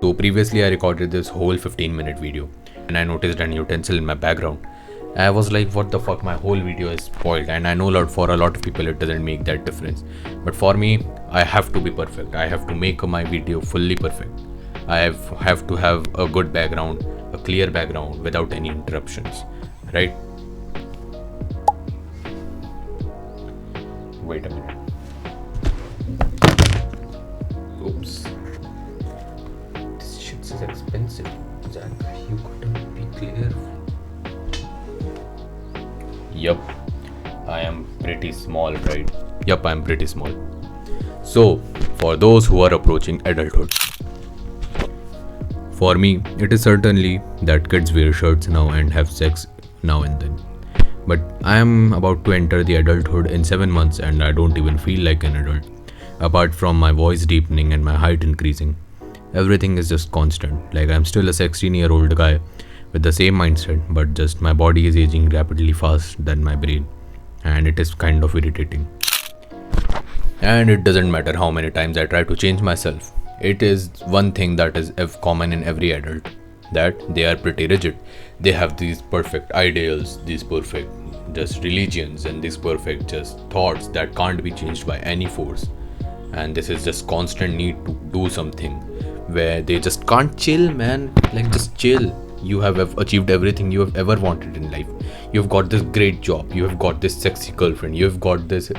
So previously I recorded this whole 15-minute video and I noticed an utensil in my background. I was like, what the fuck, my whole video is spoiled. And I know for a lot of people it doesn't make that difference. But for me, I have to be perfect. I have to make my video fully perfect. I have to have a good background, a clear background without any interruptions, right? Wait a minute. Oops. This shit is expensive. Jack, you gotta be clear. Yup, I am pretty small, right? Yup, I am pretty small. So, for those who are approaching adulthood, for me, it is certainly that kids wear shirts now and have sex now and then. But I am about to enter the adulthood in 7 months and I don't even feel like an adult. Apart from my voice deepening and my height increasing, everything is just constant. Like I'm still a 16-year-old guy with the same mindset, but just my body is aging rapidly fast than my brain, and it is kind of irritating. And it doesn't matter how many times I try to change myself. It is one thing that is common in every adult, that they are pretty rigid. They have these perfect ideals, these perfect just religions, and these perfect just thoughts that can't be changed by any force. And this is just constant need to do something where they just can't chill, man. Like just chill. You have achieved everything you have ever wanted in life. You've got this great job, you have got this sexy girlfriend, you've got this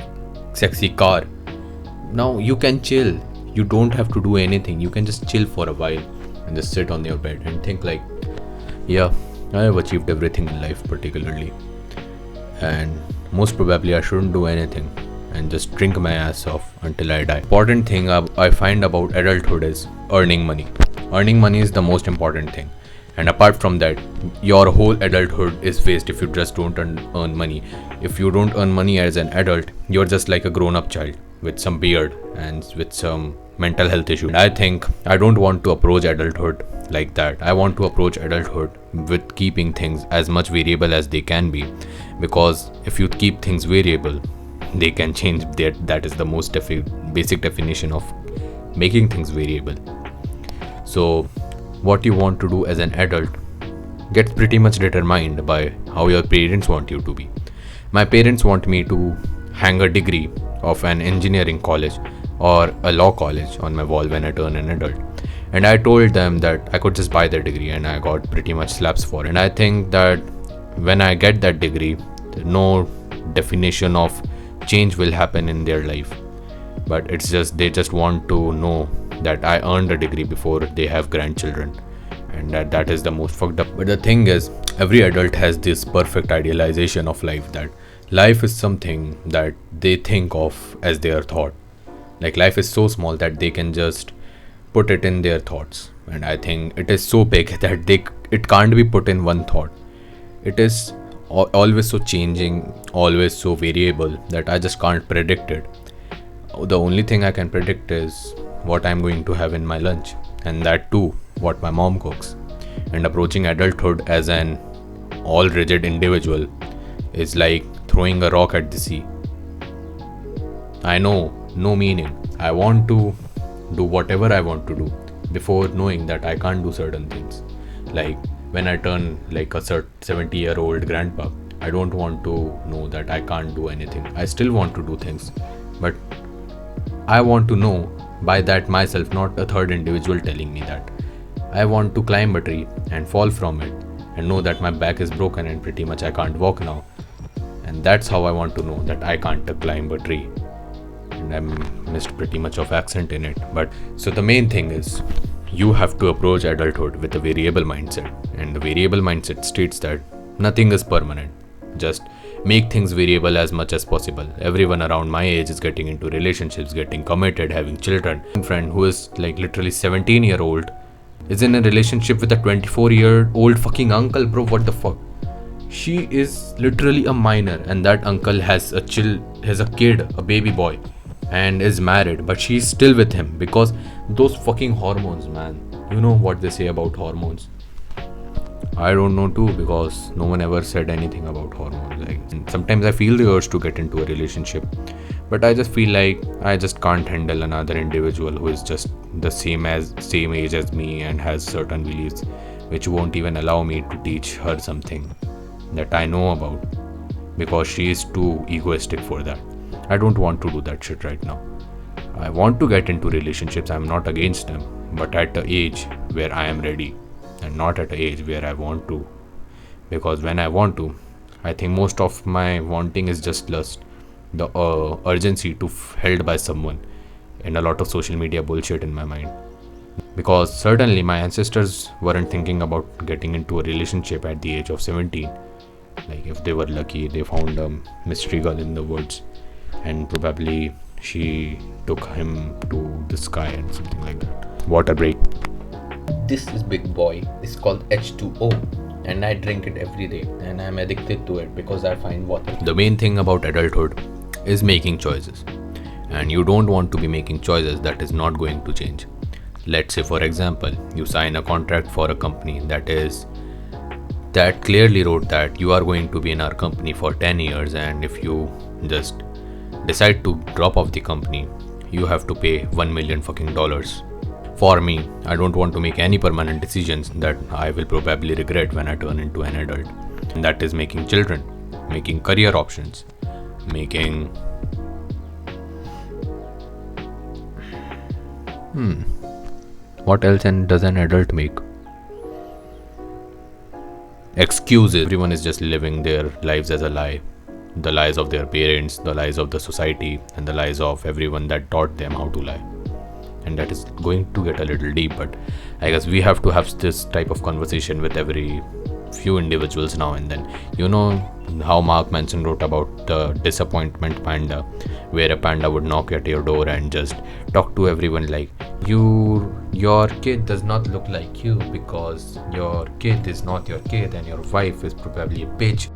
sexy car. Now you can chill. You don't have to do anything. You can just chill for a while and just sit on your bed and think like, yeah, I have achieved everything in life particularly, and most probably I shouldn't do anything and just drink my ass off until I die. Important thing I find about adulthood is earning money. Earning money is the most important thing. And apart from that, your whole adulthood is waste if you just don't earn money. If you don't earn money as an adult, you're just like a grown-up child with some beard and with some mental health issue. And I think I don't want to approach adulthood like that. I want to approach adulthood with keeping things as much variable as they can be, because if you keep things variable, they can change. That is the most basic definition of making things variable. So what you want to do as an adult gets pretty much determined by how your parents want you to be. My parents want me to hang a degree of an engineering college or a law college on my wall when I turn an adult. And I told them that I could just buy the degree, and I got pretty much slaps for it. And I think that when I get that degree, no definition of change will happen in their life. But it's just they just want to know that I earned a degree before they have grandchildren, and that is the most fucked up. But the thing is, every adult has this perfect idealization of life, that life is something that they think of as their thought. Like life is so small that they can just put it in their thoughts, and I think it is so big that it can't be put in one thought. It is always so changing, always so variable that I just can't predict it. The only thing I can predict is what I'm going to have in my lunch, and that too what my mom cooks. And approaching adulthood as an all rigid individual is like throwing a rock at the sea. I know, no meaning. I want to do whatever I want to do before knowing that I can't do certain things. Like when I turn like a 70-year-old grandpa, I don't want to know that I can't do anything. I still want to do things, but I want to know by that myself, not a third individual telling me that. I want to climb a tree and fall from it and know that my back is broken and pretty much I can't walk now. And that's how I want to know that I can't climb a tree. And I missed pretty much of accent in it. But so the main thing is, you have to approach adulthood with a variable mindset. And the variable mindset states that nothing is permanent. Just make things variable as much as possible. Everyone around my age is getting into relationships, getting committed, having children. My friend who is like literally 17-year-old is in a relationship with a 24-year-old fucking uncle, bro. What the fuck? She is literally a minor, and that uncle has a kid, a baby boy, and is married, but she's still with him because those fucking hormones, man. You know what they say about hormones? I don't know too, because no one ever said anything about hormones. Like, sometimes I feel the urge to get into a relationship, But I just feel like I just can't handle another individual who is just the same age as me and has certain beliefs which won't even allow me to teach her something that I know about, because she is too egoistic for that. I don't want to do that shit right now. I want to get into relationships, I'm not against them, but at the age where I am ready and not at the age where I want to. Because when I want to, I think most of my wanting is just lust, the urgency to held by someone, and a lot of social media bullshit in my mind. Because certainly my ancestors weren't thinking about getting into a relationship at the age of 17. Like, if they were lucky, they found a mystery girl in the woods, and probably she took him to the sky and something like that. Water break. This is big boy. It's called H2O, and I drink it every day, and I'm addicted to it because I find water. The main thing about adulthood is making choices, and you don't want to be making choices that is not going to change. Let's say, for example, you sign a contract for a company that clearly wrote that you are going to be in our company for 10 years, and if you just decide to drop off the company, you have to pay $1 million fucking dollars. For me, I don't want to make any permanent decisions that I will probably regret when I turn into an adult. And that is making children, making career options, making what else does an adult make? Excuses. Everyone is just living their lives as a lie. The lies of their parents, the lies of the society, and the lies of everyone that taught them how to lie. And that is going to get a little deep, but I guess we have to have this type of conversation with every few individuals now and then. You know how Mark Manson wrote about the disappointment panda, where a panda would knock at your door and just talk to everyone like, your kid does not look like you because your kid is not your kid and your wife is probably a bitch.